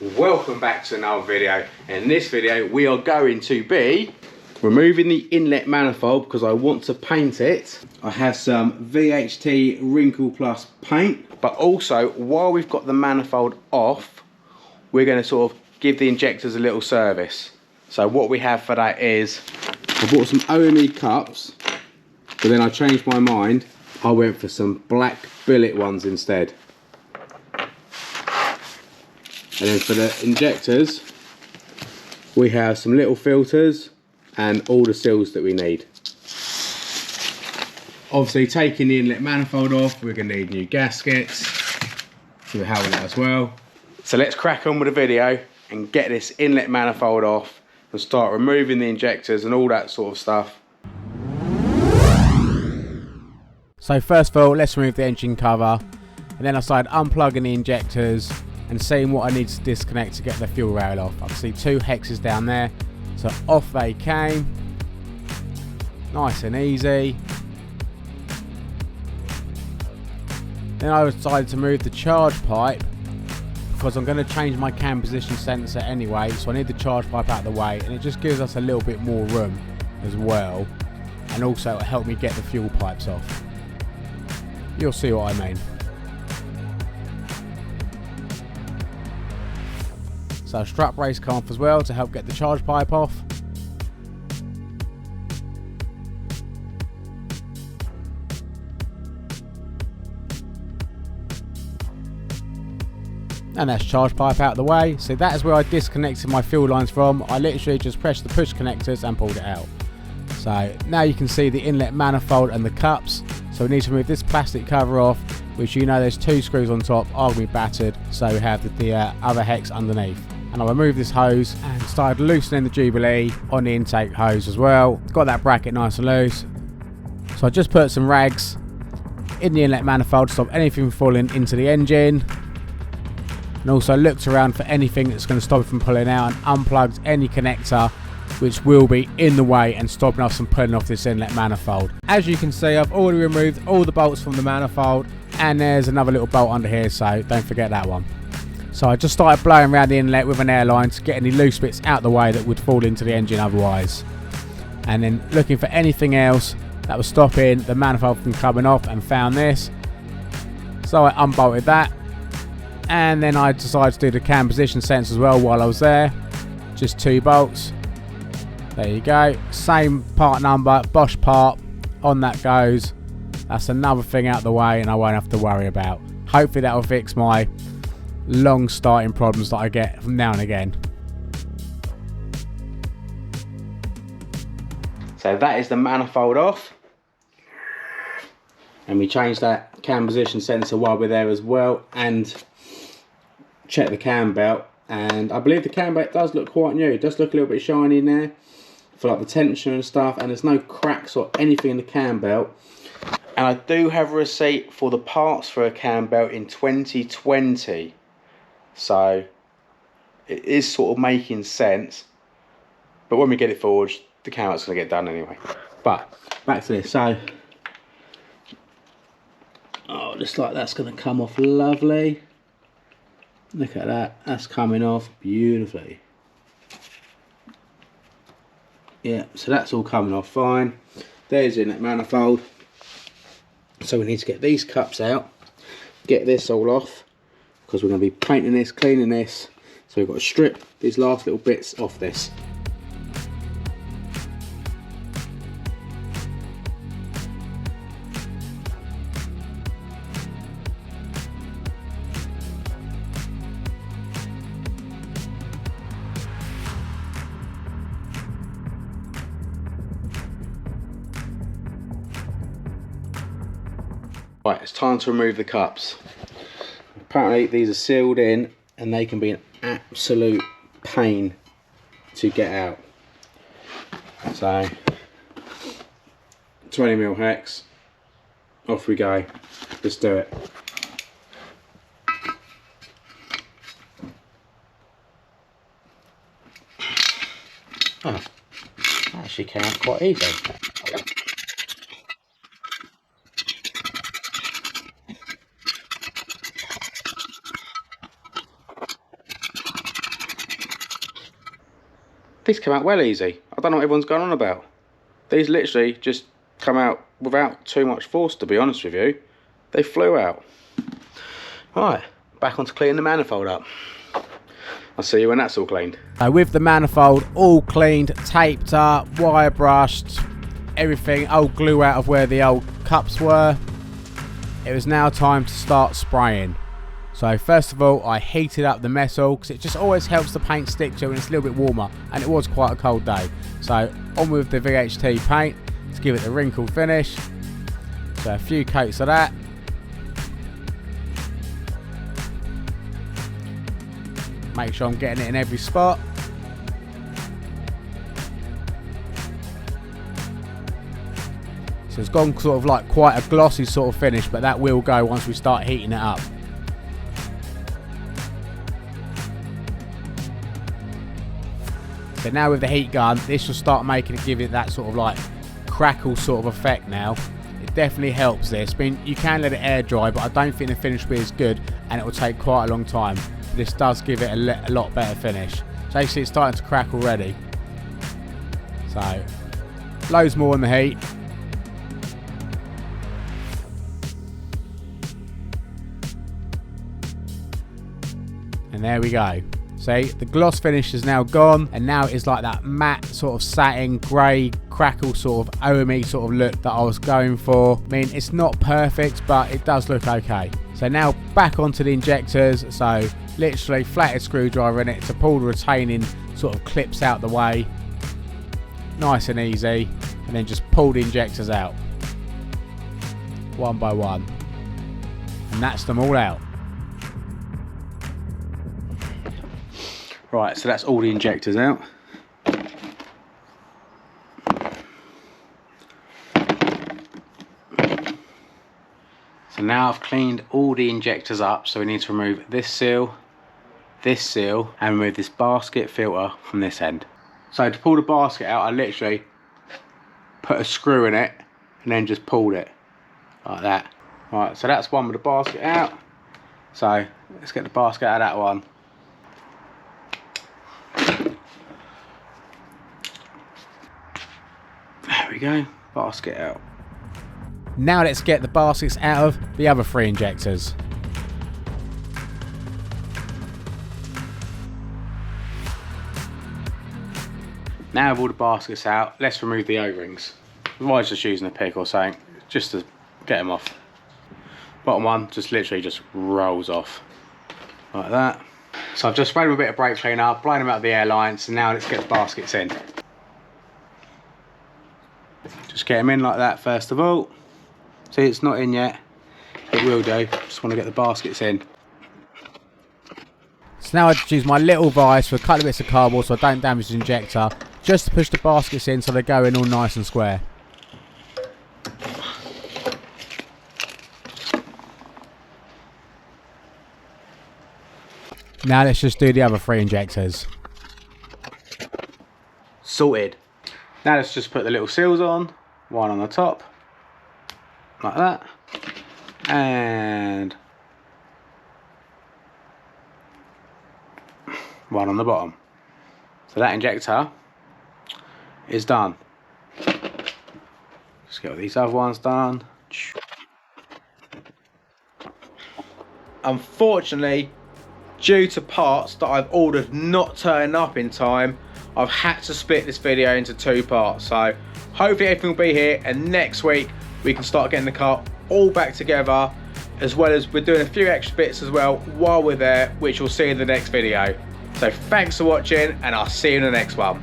Welcome back to another video. In this video we are going to be removing the inlet manifold because I want to paint it. I have some VHT Wrinkle Plus paint, but also while we've got the manifold off, we're going to sort of give the injectors a little service. So what we have for that is, I bought some OME cups, but then I changed my mind. I went for some black billet ones instead. And then for the injectors, we have some little filters and all the seals that we need. Obviously, taking the inlet manifold off, we're going to need new gaskets. So we're having that as well. So let's crack on with the video and get this inlet manifold off and start removing the injectors and all that sort of stuff. So first of all, let's remove the engine cover, and then I started unplugging the injectors and seeing what I need to disconnect to get the fuel rail off. I can see two hexes down there, so off they came, nice and easy. Then I decided to move the charge pipe because I'm going to change my cam position sensor anyway, so I need the charge pipe out of the way, and it just gives us a little bit more room as well, and also it'll help me get the fuel pipes off. You'll see what I mean. So strap brace come off as well to help get the charge pipe off. And that's charge pipe out of the way. So that is where I disconnected my fuel lines from. I literally just pressed the push connectors and pulled it out. So now you can see the inlet manifold and the cups. So we need to remove this plastic cover off, which you know there's two screws on top, are going to be battered. So we have the other hex underneath. And I removed this hose and started loosening the Jubilee on the intake hose as well. Got that bracket nice and loose. So I just put some rags in the inlet manifold to stop anything from falling into the engine. And also looked around for anything that's going to stop it from pulling out and unplugged any connector which will be in the way and stopping us from pulling off this inlet manifold. As you can see, I've already removed all the bolts from the manifold, and there's another little bolt under here, so don't forget that one. So I just started blowing around the inlet with an air line to get any loose bits out the way that would fall into the engine otherwise. And then looking for anything else that was stopping the manifold from coming off, and found this. So I unbolted that. And then I decided to do the cam position sensor as well while I was there. Just 2 bolts. There you go. Same part number, Bosch part. On that goes. That's another thing out the way and I won't have to worry about. Hopefully that will fix my long starting problems that I get from now and again. So that is the manifold off. And we changed that cam position sensor while we're there as well, and check the cam belt, and I believe the cam belt does look quite new. It does look a little bit shiny in there for like the tension and stuff, and there's no cracks or anything in the cam belt. And I do have a receipt for the parts for a cam belt in 2020, so it is sort of making sense. But when we get it forged, the cam belt's going to get done anyway. But back to this. So oh, looks like that's going to come off lovely. Look at that, that's coming off beautifully. Yeah, so that's all coming off fine. There's the inlet manifold. So we need to get these cups out, get this all off, because we're going to be painting this, cleaning this. So we've got to strip these last little bits off this. Right, it's time to remove the cups. Apparently these are sealed in and they can be an absolute pain to get out. So 20mm hex, off we go, let's do it. Oh, that actually came out quite easy. These come out well easy. I don't know what everyone's going on about. These literally just come out without too much force, to be honest with you. They flew out. Alright, back on to cleaning the manifold up. I'll see you when that's all cleaned. With the manifold all cleaned, taped up, wire brushed, everything, old glue out of where the old cups were, it was now time to start spraying. So first of all, I heated up the metal because it just always helps the paint stick to it when it's a little bit warmer, and it was quite a cold day. So on with the VHT paint to give it the wrinkle finish. So a few coats of that. Make sure I'm getting it in every spot. So it's gone sort of like quite a glossy sort of finish, but that will go once we start heating it up. So now with the heat gun, this will start making it, give it that sort of like crackle sort of effect now. It definitely helps this. I mean, you can let it air dry, but I don't think the finish will be as good, and it will take quite a long time. This does give it a lot better finish. So you see it's starting to crack already. So loads more in the heat. And there we go. See, the gloss finish is now gone, and now it is like that matte sort of satin grey crackle sort of OME sort of look that I was going for. I mean, it's not perfect, but it does look okay. So now back onto the injectors. So literally flathead screwdriver in it to pull the retaining sort of clips out the way. Nice and easy. And then just pull the injectors out one by one, and that's them all out. Right, so that's all the injectors out. So now I've cleaned all the injectors up, so we need to remove this seal, and remove this basket filter from this end. So to pull the basket out, I literally put a screw in it and then just pulled it like that. Right, so that's one with the basket out. So let's get the basket out of that one. There we go, basket out. Now let's get the baskets out of the other 3 injectors. Now with all the baskets out, let's remove the O-rings. Otherwise just using a pick or something, just to get them off. Bottom one just literally just rolls off, like that. So I've just sprayed them a bit of brake cleaner, blown them out of the air lines, and now let's get the baskets in. Just get them in like that first of all. See, it's not in yet, it will do, just want to get the baskets in. So now I just use my little vise with a couple of bits of cardboard so I don't damage the injector, just to push the baskets in so they go in all nice and square. Now let's just do the other 3 injectors. Sorted. Now let's just put the little seals on, one on the top, like that, and one on the bottom. So that injector is done. Just get all these other ones done. Unfortunately, due to parts that I've ordered not turning up in time, I've had to split this video into 2 parts. So hopefully everything will be here, and next week we can start getting the car all back together, as well as we're doing a few extra bits as well while we're there, which you'll see in the next video. So thanks for watching, and I'll see you in the next one.